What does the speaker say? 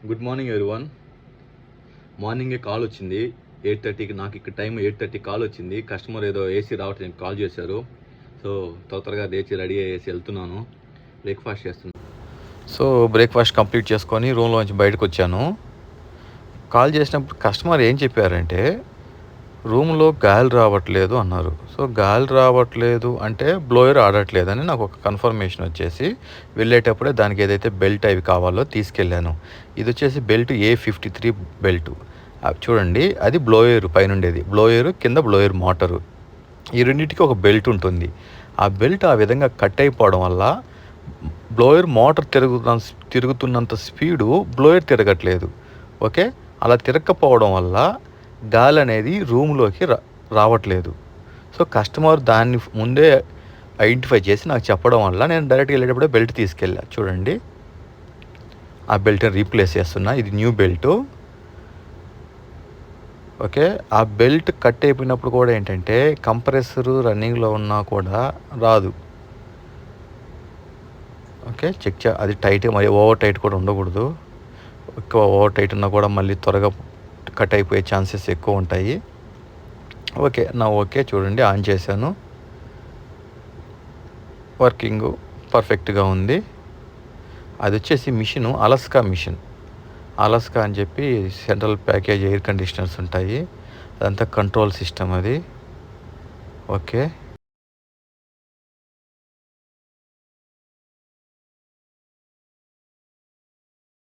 Good morning everyone. మార్నింగే call వచ్చింది 8:30కి. నాకు ఇక్కడ టైం 8:30 కాల్ వచ్చింది. కస్టమర్ ఏదో ఏసీ రావట్లేదు కాల్ చేశారు. సో త్వరగా లేచి రెడీ అయ్యేసి వెళ్తున్నాను. బ్రేక్ఫాస్ట్ చేస్తున్నాను. సో బ్రేక్ఫాస్ట్ కంప్లీట్ చేసుకొని రూమ్లోంచి బయటకు వచ్చాను. కాల్ చేసినప్పుడు కస్టమర్ ఏం చెప్పారంటే రూమ్లో గాలి రావట్లేదు అన్నారు. సో గాలి రావట్లేదు అంటే బ్లోయర్ ఆడట్లేదని నాకు ఒక కన్ఫర్మేషన్ వచ్చేసి వెళ్ళేటప్పుడే దానికి ఏదైతే బెల్ట్ అవి కావాలో తీసుకెళ్ళాను. ఇది వచ్చేసి బెల్ట్ A53 బెల్ట్. చూడండి, అది బ్లోయర్ పైన ఉండేది, బ్లోయర్ కింద బ్లోయర్ మోటరు. ఈ రెండింటికి ఒక బెల్ట్ ఉంటుంది. ఆ బెల్ట్ ఆ విధంగా కట్ అయిపోవడం వల్ల బ్లోయర్ మోటార్ తిరుగుతున్నంత స్పీడు బ్లోయర్ తిరగట్లేదు. ఓకే, అలా తిరగకపోవడం వల్ల గాలి అనేది రూమ్లోకి రావట్లేదు. సో కస్టమర్ దాన్ని ముందే ఐడెంటిఫై చేసి నాకు చెప్పడం వల్ల నేను డైరెక్ట్గా వెళ్ళేటప్పుడే బెల్ట్ తీసుకెళ్ళా. చూడండి, ఆ బెల్ట్ని రీప్లేస్ చేస్తున్నా. ఇది న్యూ బెల్ట్. ఓకే, ఆ బెల్ట్ కట్ అయిపోయినప్పుడు కూడా ఏంటంటే కంప్రెసరు రన్నింగ్లో ఉన్నా కూడా రాదు. ఓకే, అది టైట్, మరి ఓవర్ టైట్ కూడా ఉండకూడదు. ఎక్కువ ఓవర్ టైట్ ఉన్నా కూడా మళ్ళీ త్వరగా కట్ అయిపోయే ఛాన్సెస్ ఎక్కువ ఉంటాయి. ఓకే చూడండి, ఆన్ చేశాను. వర్కింగ్ పర్ఫెక్ట్గా ఉంది. అది వచ్చేసి మిషను అలస్కా అని చెప్పి సెంట్రల్ ప్యాకేజ్ ఎయిర్ కండిషనర్స్ ఉంటాయి. అదంతా కంట్రోల్ సిస్టమ్ అది. ఓకే.